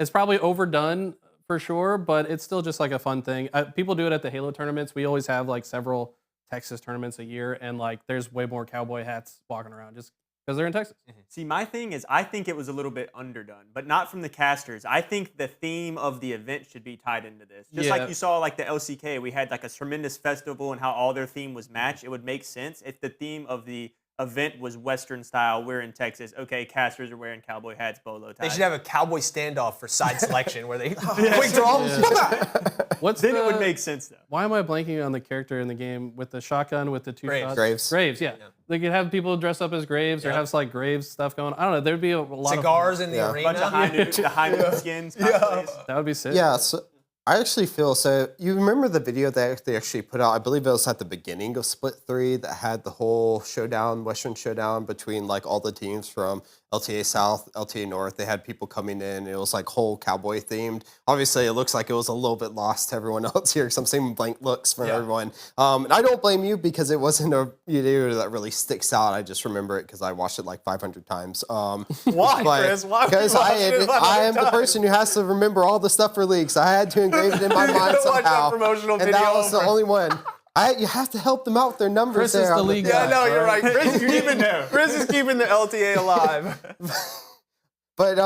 probably overdone for sure, but it's still just a fun thing. People do it at the Halo tournaments. We always have several Texas tournaments a year, and there's way more Cowboy hats walking around just because they're in Texas. See, my thing is, I think it was a little bit underdone, but not from the casters. I think the theme of the event should be tied into this. Just like you saw, the LCK, we had a tremendous festival and how all their theme was matched. It would make sense if the theme of the event was Western style. We're in Texas. Okay, casters are wearing cowboy hats, bolo ties. They should have a cowboy standoff for side selection where they quick draw. Then it would make sense, though. Why am I blanking on the character in the game with the shotgun with the 2 shots? Graves, yeah. They could have people dress up as Graves or have Graves stuff going. I don't know. There'd be a lot cigars of in the arena. A bunch of high noon skins. That would be sick. Yeah. So I actually feel so. You remember the video that they actually put out? I believe it was at the beginning of Split 3 that had the whole showdown, Western showdown between all the teams from LTA South, LTA North. They had people coming in. It was whole cowboy themed. Obviously, it looks like it was a little bit lost to everyone else here because I'm seeing blank looks from everyone. And I don't blame you because it wasn't a video that really sticks out. I just remember it because I watched it 500 times. Why, Chris? Why? Because I am the person who has to remember all the stuff for leagues. I had to engrave it in my mind somehow. That promotional and video that was the only one. You have to help them out with their numbers. Chris is there the on league Yeah, guy. no, you're right. You didn't know. Chris is keeping the LTA alive. But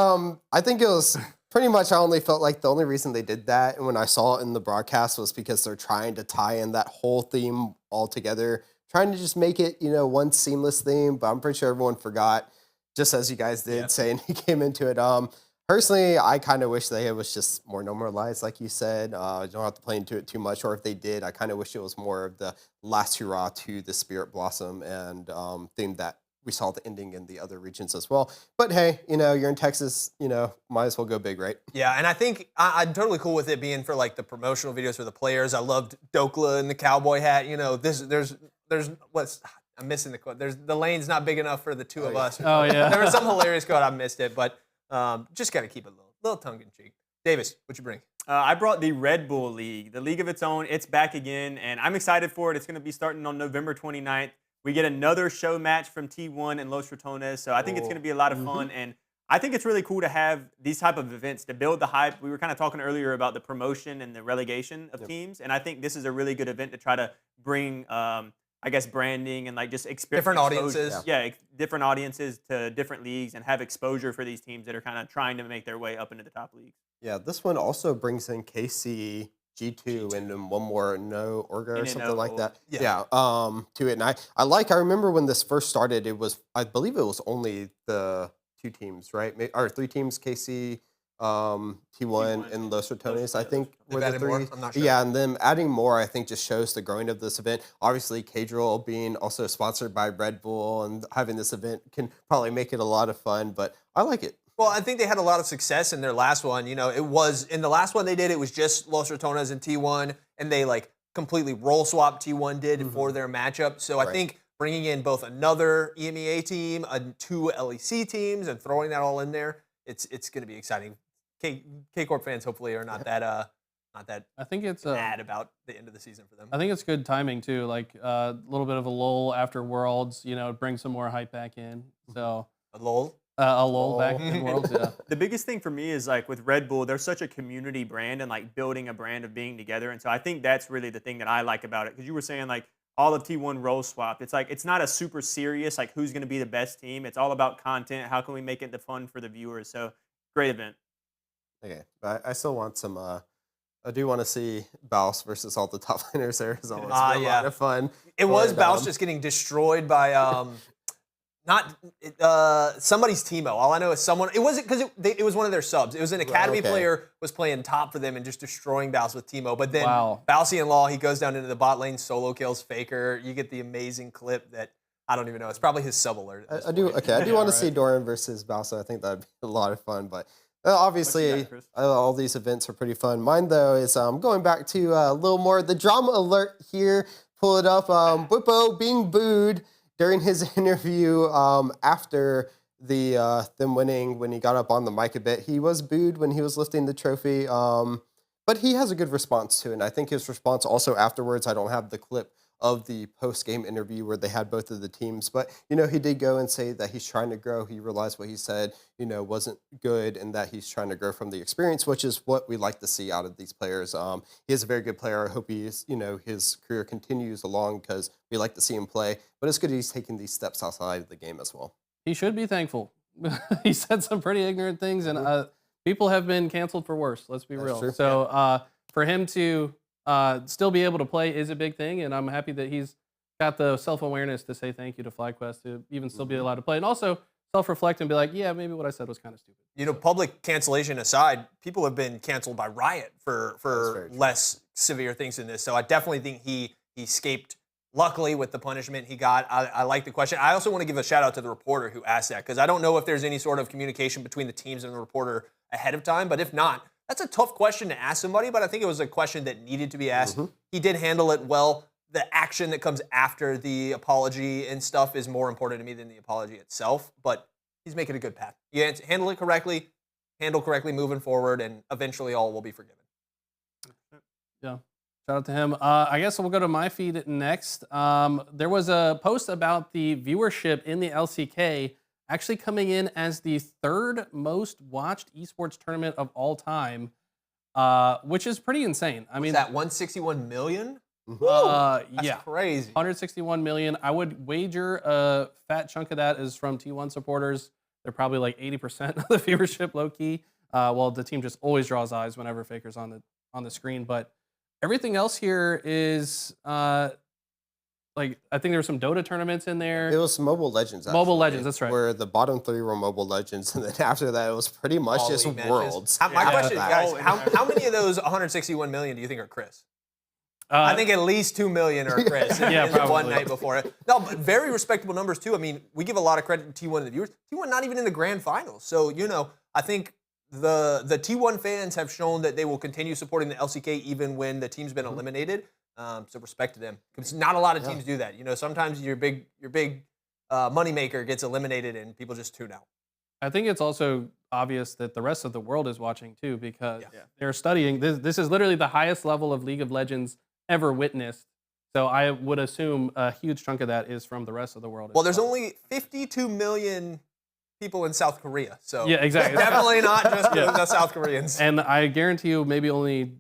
I think it was pretty much, I only felt like the only reason they did that, and when I saw it in the broadcast, was because they're trying to tie in that whole theme all together, trying to just make it, one seamless theme. But I'm pretty sure everyone forgot, just as you guys did, saying he came into it. Personally, I kind of wish that it was just more normalized, like you said. You don't have to play into it too much, or if they did, I kind of wish it was more of the last hurrah to the Spirit Blossom and theme that we saw the ending in the other regions as well. But hey, you're in Texas, might as well go big, right? Yeah, and I think I'm totally cool with it being for like the promotional videos for the players. I loved Dokla and the cowboy hat. There's what's I'm missing the quote. There's the lane's not big enough for the two of us. Oh yeah. There was some hilarious quote, I missed it, but just got to keep it a little tongue in cheek. Davis, what you bring? I brought the RedBull League, the league of its own. It's back again, and I'm excited for it. It's going to be starting on November 29th. We get another show match from T1 and Los Ratones, so I think it's going to be a lot of fun. And I think it's really cool to have these type of events to build the hype. We were kind of talking earlier about the promotion and the relegation of teams, and I think this is a really good event to try to bring, branding and like just Different audiences. Yeah, different audiences to different leagues and have exposure for these teams that are kind of trying to make their way up into the top leagues. Yeah, this one also brings in KC, G2, and then one more Orga or something like that. Yeah. To it. And I remember when this first started, I believe it was only the 2 teams, right? Or 3 teams, KC, T1, and Los Ratones, I think, were the 3. More? I'm not sure. Yeah, and them adding more, I think, just shows the growing of this event. Obviously, K-Drill being also sponsored by RedBull and having this event can probably make it a lot of fun, but I like it. Well, I think they had a lot of success in their last one. It was in the last one they did, it was just Los Ratones and T1, and they like completely role swap T1 did for their matchup. So I think bringing in both another EMEA team, 2 LEC teams, and throwing that all in there, it's going to be exciting. K-Corp fans hopefully are not that I think it's mad about the end of the season for them. I think it's good timing too. Like a little bit of a lull after Worlds, bring some more hype back in. So A lull. A lull back in Worlds, yeah. The biggest thing for me is like with RedBull, they're such a community brand and like building a brand of being together. And so I think that's really the thing that I like about it. Because you were saying like all of T1 role swapped. It's like it's not a super serious like who's going to be the best team. It's all about content. How can we make it the fun for the viewers? So great event. Okay, but I still want some. I do want to see Baus versus all the top laners there. It's always a lot of fun. It was Baus just getting destroyed by somebody's Teemo. All I know is someone. It wasn't because it was one of their subs. It was an academy player was playing top for them and just destroying Baus with Teemo. But then Bausy and Law, he goes down into the bot lane, solo kills Faker. You get the amazing clip that I don't even know. It's probably his sub alert. I do want to see Doran versus Baus. I think that'd be a lot of fun. But obviously, all these events are pretty fun. Mine though is going back to a little more the drama alert here. Pull it up. Bwipo being booed during his interview after them winning, when he got up on the mic a bit. He was booed when he was lifting the trophy, but he has a good response to it. And I think his response also afterwards, I don't have the clip of the post-game interview where they had both of the teams, but he did go and say that he's trying to grow. He realized what he said wasn't good, and that he's trying to grow from the experience, which is what we like to see out of these players. He is a very good player. I hope his career continues along, because we like to see him play, but it's good he's taking these steps outside of the game as well. He should be thankful. He said some pretty ignorant things, and people have been canceled for worse. Let's be real. True. So for him to still be able to play is a big thing, and I'm happy that he's got the self-awareness to say thank you to FlyQuest to even still be allowed to play, and also self-reflect and be like, yeah, maybe what I said was kind of stupid. Public cancellation aside, people have been canceled by Riot for less severe things than this. So I definitely think he escaped, luckily, with the punishment he got. I like the question. I also want to give a shout out to the reporter who asked that, because I don't know if there's any sort of communication between the teams and the reporter ahead of time, but if not, that's a tough question to ask somebody, but I think it was a question that needed to be asked. He did handle it well. The action that comes after the apology and stuff is more important to me than the apology itself, but he's making a good path. You handle it correctly, moving forward, and eventually all will be forgiven. Yeah, shout out to him. I guess we'll go to my feed next. There was a post about the viewership in the LCK actually coming in as the 3rd most watched esports tournament of all time, which is pretty insane. I mean, that 161 million? That's Yeah, crazy. 161 million. I would wager a fat chunk of that is from T1 supporters. They're probably like 80% of the viewership, low key. Well, the team just always draws eyes whenever Faker's on the screen. But everything else here is like I think there were some Dota tournaments in there. It was Mobile Legends. Mobile actually, Legends, that's right. Where the bottom 3 were Mobile Legends, and then after that, it was pretty much All just league matches. Worlds. My question, After guys, that. how many of those 161 million do you think are Chris? I think at least 2 million are Chris in the one probably. night before it. No, but very respectable numbers too. I mean, we give a lot of credit to T1 and the viewers. T1 not even in the grand finals. So, I think the T1 fans have shown that they will continue supporting the LCK even when the team's been eliminated. So respect to them. Because not a lot of teams do that. Sometimes your big moneymaker gets eliminated and people just tune out. I think it's also obvious that the rest of the world is watching too because they're studying. This is literally the highest level of League of Legends ever witnessed. So I would assume a huge chunk of that is from the rest of the world. Well, there's only 52 million people in South Korea. So yeah, exactly. Definitely not just the South Koreans. And I guarantee you maybe only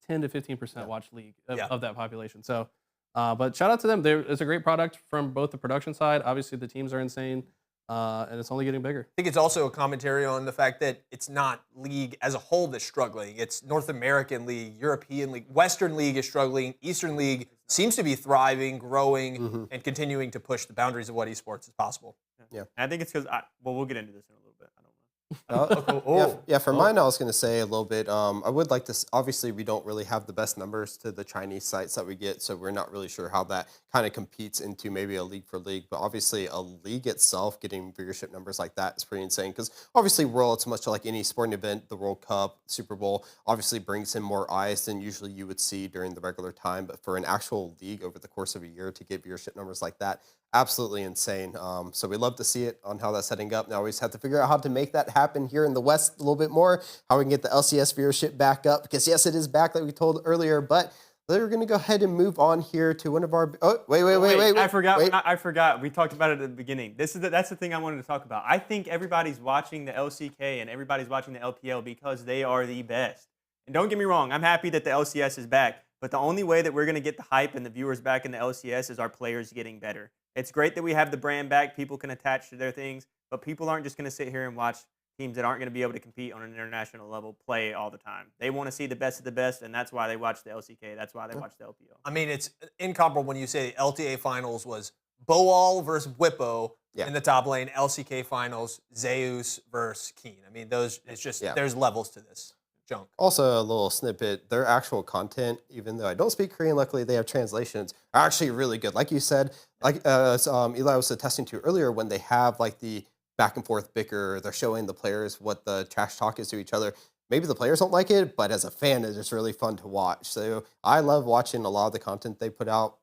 10 to 15% watch League of that population. So, but shout out to them. It's a great product from both the production side. Obviously, the teams are insane. And it's only getting bigger. I think it's also a commentary on the fact that it's not League as a whole that's struggling. It's North American League, European League, Western League is struggling. Eastern League seems to be thriving, growing, and continuing to push the boundaries of what esports is possible. Yeah. And I think it's because, we'll get into this in a little bit. I don't know. For mine, I was going to say a little bit. I would like to. Obviously, we don't really have the best numbers to the Chinese sites that we get, so we're not really sure how that kind of competes into maybe a league for league. But obviously, a league itself getting viewership numbers like that is pretty insane. Because obviously, Worlds, much like any sporting event, the World Cup, Super Bowl, obviously brings in more eyes than usually you would see during the regular time. But for an actual league over the course of a year to get viewership numbers like that, absolutely insane. So we love to see it on how that's setting up. Now we just have to figure out how to make that happen here in the West a little bit more, how we can get the LCS viewership back up, because yes, it is back like we told earlier, but we're going to go ahead and move on here to one of our, wait. I forgot. We talked about it at the beginning. That's the thing I wanted to talk about. I think everybody's watching the LCK and everybody's watching the LPL because they are the best. And don't get me wrong, I'm happy that the LCS is back, but the only way that we're going to get the hype and the viewers back in the LCS is our players getting better. It's great that we have the brand back. People can attach to their things, but people aren't just going to sit here and watch teams that aren't going to be able to compete on an international level play all the time. They want to see the best of the best, and that's why they watch the LCK. That's why they watch the LPL. I mean, it's incomparable when you say the LTA finals was Bwipo versus Bwipo in the top lane. LCK finals, Zeus versus Keen. I mean, there's levels to this junk. Also, a little snippet, their actual content, even though I don't speak Korean, luckily they have translations, are actually really good. Like you said, like Eli was attesting to earlier, when they have like the back and forth bicker, they're showing the players what the trash talk is to each other. Maybe the players don't like it, but as a fan, it's just really fun to watch. So I love watching a lot of the content they put out.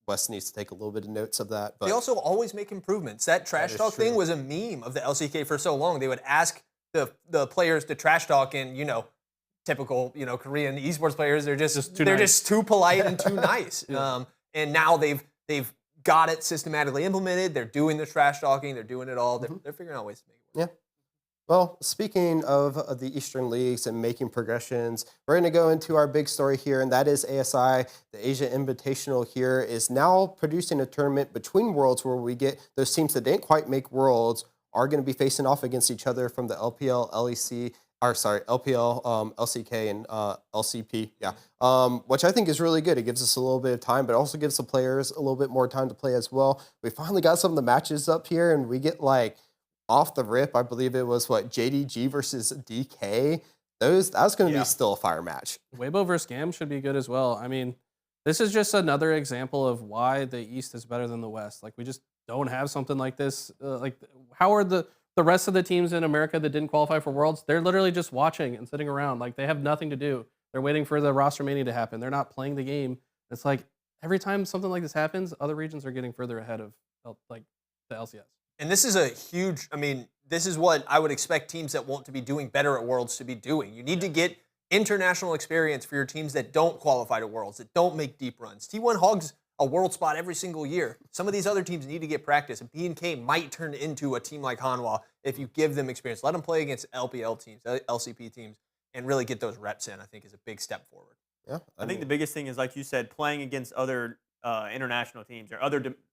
Wes needs to take a little bit of notes of that. But they also always make improvements. That trash talk thing was a meme of the LCK for so long. They would ask the players to trash talk, and typical Korean esports players, they're just too polite and too nice. And now they've got it systematically implemented. They're doing the trash talking. They're doing it all. They're figuring out ways to make it work. Yeah. Well, speaking of the Eastern Leagues and making progressions, we're going to go into our big story here, and that is ASI. The Asia Invitational here is now producing a tournament between Worlds where we get those teams that didn't quite make Worlds are going to be facing off against each other from the LPL, LPL, LCK, and LCP, which I think is really good. It gives us a little bit of time, but also gives the players a little bit more time to play as well. We finally got some of the matches up here, and we get off the rip, I believe it was JDG versus DK. That's going to be still a fire match. Weibo versus Gam should be good as well. I mean, this is just another example of why the East is better than the West. We just don't have something like this. How are the rest of the teams in America that didn't qualify for Worlds? They're literally just watching and sitting around. They have nothing to do. They're waiting for the roster mania to happen. They're not playing the game. It's every time something like this happens, other regions are getting further ahead of the LCS. And this is this is what I would expect teams that want to be doing better at Worlds to be doing. You need to get international experience for your teams that don't qualify to Worlds, that don't make deep runs. T1 hogs a world spot every single year. Some of these other teams need to get practice. And B&K might turn into a team like Hanwha if you give them experience. Let them play against LPL teams, LCP teams, and really get those reps in, I think, is a big step forward. Yeah, I think the biggest thing is, like you said, playing against other international teams or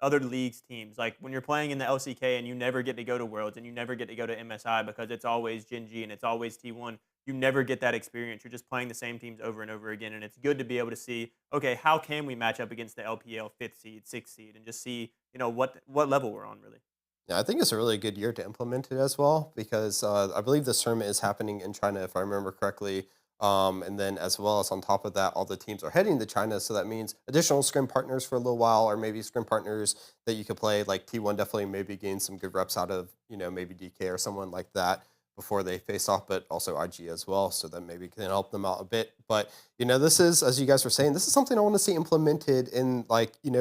other leagues teams. Like when you're playing in the LCK and you never get to go to Worlds and you never get to go to MSI because it's always Gen.G and it's always T1. You never get that experience. You're just playing the same teams over and over again, and it's good to be able to see, okay, how can we match up against the LPL 5th seed, 6th seed, and just see, what level we're on, really. Yeah, I think it's a really good year to implement it as well because I believe this tournament is happening in China, if I remember correctly. And then as well as on top of that, all the teams are heading to China. So that means additional scrim partners for a little while, or maybe scrim partners that you could play. Like T1 definitely maybe gain some good reps out of, maybe DK or someone like that before they face off, but also IG as well. So that maybe can help them out a bit. But, this is, as you guys were saying, this is something I want to see implemented in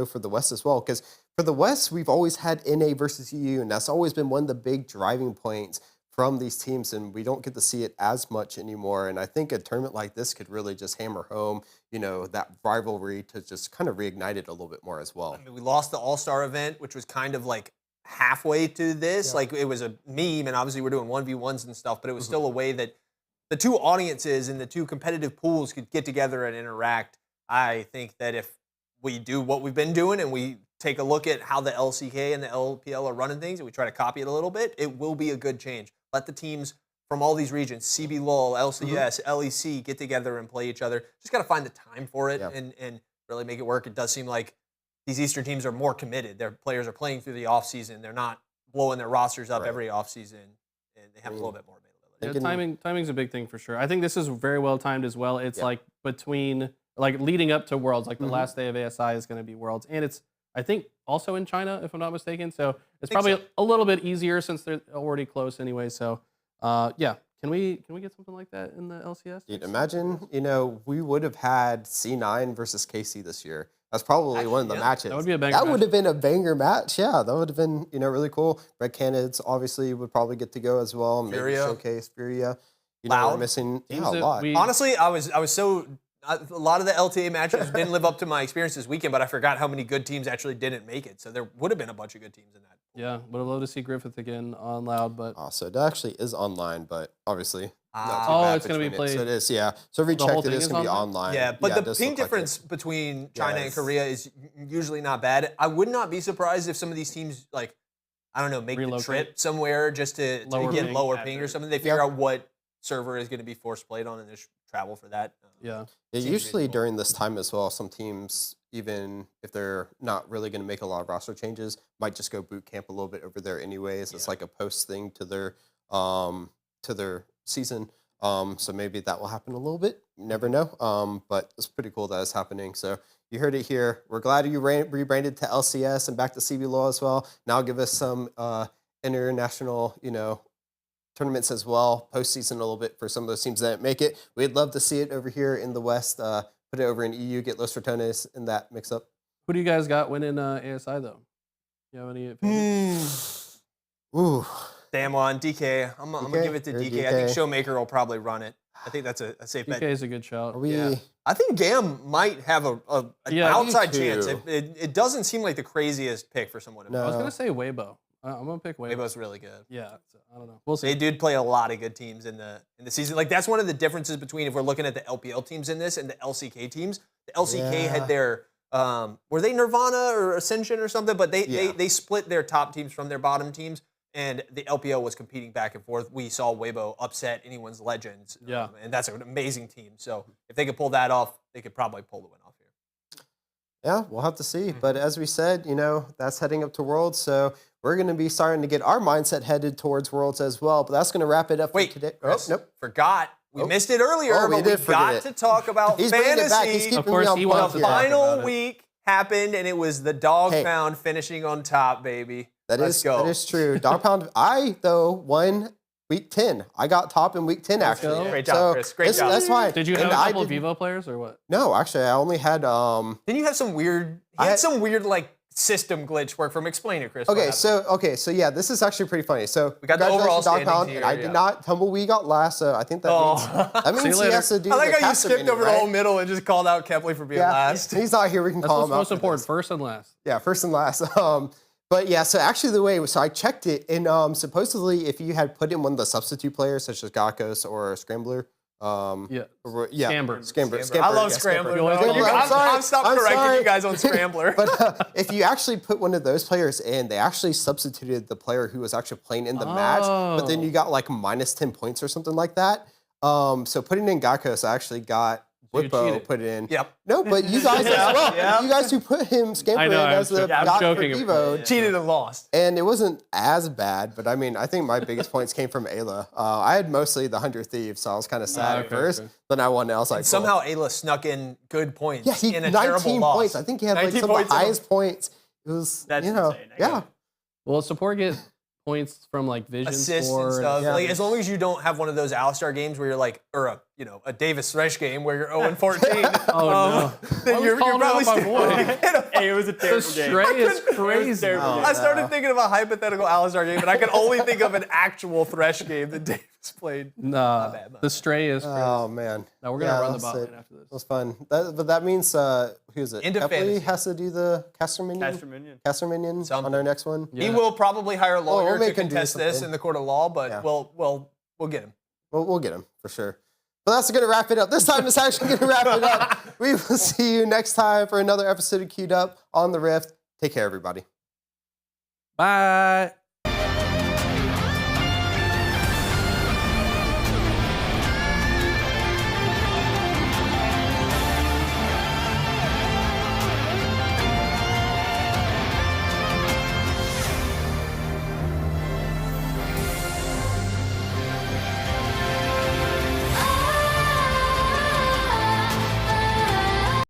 for the West as well. Because for the West, we've always had NA versus EU, and that's always been one of the big driving points from these teams, and we don't get to see it as much anymore. And I think a tournament like this could really just hammer home, that rivalry to just kind of reignite it a little bit more as well. I mean, we lost the All-Star event, which was kind of like halfway to this. Yeah. Like it was a meme, and obviously we're doing 1v1s and stuff, but it was still a way that the two audiences and the two competitive pools could get together and interact. I think that if we do what we've been doing and we take a look at how the LCK and the LPL are running things and we try to copy it a little bit, it will be a good change. Let the teams from all these regions, CB LOL, LCS, LEC, get together and play each other. Just got to find the time for it and really make it work. It does seem like these Eastern teams are more committed. Their players are playing through the offseason. They're not blowing their rosters up every offseason, and they have a little bit more availability. Yeah, timing's a big thing for sure. I think this is very well timed as well. It's like between, leading up to Worlds, the last day of ASI is going to be Worlds. And it's, I think, also in China, if I'm not mistaken. So it's probably a little bit easier since they're already close anyway. So, yeah. Can we get something like that in the LCS? Dude, imagine, we would have had C9 versus KC this year. That's probably one of the matches. That would be a banger That match. would have been a banger match. Yeah, that would have been, really cool. Red Canids obviously would probably get to go as well. Maybe Furia. showcase Furia. Loud. We're missing a Teams that lot. Honestly, I was so a lot of the LTA matches didn't live up to my experience this weekend, but I forgot how many good teams actually didn't make it. So there would have been a bunch of good teams in that. Yeah, would have loved to see Griffith again on Loud, but So it actually is online, but obviously not too Oh, bad it's gonna be between it. played- So it is, yeah. So whole rechecked, it thing is is going to be online? online. Yeah, but it the does ping look like difference it. between China and Yes. Korea is usually not bad. I would not be surprised if some of these teams, make Relocate. the trip somewhere just to Lower get ping. lower ping or something. They figure Yep. out what server is going to be force played on and just travel for that. yeah. Yeah, Seems usually reasonable. during this time as well, some teams, even if they're not really going to make a lot of roster changes, might just go boot camp a little bit over there anyways. It's like a post thing to their season. So maybe that will happen a little bit. You never know. But it's pretty cool that it's happening. So you heard it here. We're glad you rebranded to LCS and back to CB Law as well. Now give us some international, tournaments as well, postseason a little bit for some of those teams that didn't make it. We'd love to see it over here in the West. Put it over in EU, get Los Ratones in that mix up. Who do you guys got winning ASI though? You have any favorites? Ooh. Damn on DK. I'm going to give it to Or DK. I think Showmaker will probably run it. I think that's a safe DK bet. is a good shout. Are we? Yeah. I think Gam might have an Yeah, me outside too. chance. It doesn't seem like the craziest pick for someone. No. I was gonna say Weibo. I'm gonna pick Weibo. Weibo's really good. Yeah, so, I don't know. We'll see. They did play a lot of good teams in the season. Like that's one of the differences between if we're looking at the LPL teams in this and the LCK teams. The LCK had their were they Nirvana or Ascension or something, but they split their top teams from their bottom teams, and the LPL was competing back and forth. We saw Weibo upset anyone's Legends. Yeah. And that's an amazing team. So if they could pull that off, they could probably pull the win off here. Yeah, we'll have to see. But as we said, that's heading up to Worlds. So we're going to be starting to get our mindset headed towards Worlds as well. But that's going to wrap it up Wait, for today. Chris, nope. forgot. We missed it earlier, Oh, we but we did forget got it. to talk about He's bringing it back. He's fantasy. keeping Of course, me on he point wants to here. talk Final about it. week happened, and it was the dog Hey. pound finishing on top, baby. Let's go. That is true. Dog Pound, I, though, won week 10. I got top in week 10, Let's actually. go. Great job, Chris. Great job. That's fine. Did you And have a I couple of didn't- Vivo players or what? No, actually, I only had Didn't you have some weird? He had some weird system glitch work from. Explain it, Chris. what happened? so yeah, this is actually pretty funny. So We got the congratulations, overall Dog standings Pound, here, and I yeah. did not. Tumbleweed got last, so I think that See means you he later. has to do I like the how you caster skipped menu, over the right? whole middle and just called out Kepley for being Yeah, last. he's not here. We can That's call what's him out most for important, this. first and last. Yeah, first and last. But yeah, so actually the way, so I checked it, and supposedly if you had put in one of the substitute players, such as Gakos or Scrambler, Yeah. Yeah, Scrambler. Scrambler. I love Yeah, Scrambler. Scrambler. I'm stopped correcting sorry. you guys on Scrambler. But if you actually put one of those players in, they actually substituted the player who was actually playing in the match, but then you got like minus 10 points or something like that. So putting in Gakos, I actually got Bwipo put it in. Yep. No, but you guys as well. Yep. You guys who put him Scamper in as the dot for Evo. Cheated and lost. And it wasn't as bad, but I mean, I think my biggest points came from Ayla. I had mostly the 100 Thieves, so I was kind of sad at first. Then I won, and I was like, Somehow Ayla snuck in good points yeah, he in a 19 terrible loss. points. I think he had like 19 some of points the in a- highest points. It was, That's you know, insane. I yeah. get it. Well, support get points from like vision Assists score and stuff. Yeah. Like, as long as you don't have one of those All-Star games where you're like, or a Davis Thresh game where you're 0-14. Oh no! Then I was you're calling probably out my still boy. Hey, it was a The terrible game. stray is crazy. terrible game. I started thinking of a hypothetical All-Star game, but I could only think of an actual Thresh game that Davis played. Nah, bad, my the stray is crazy. Oh, man. Now we're gonna run the that's bot it. lane after this. It was fun. But that means, who is it? Into Epley fantasy. has to do the caster minion? Caster Minion. Caster minion on Something. our next one? Yeah. He will probably hire a lawyer we'll to make him do contest this something. in the court of law, but Yeah. we'll get him. We'll get him for sure. But that's going to wrap it up. This time it's actually going to wrap it up. We will see you next time for another episode of Queued Up on the Rift. Take care, everybody. Bye.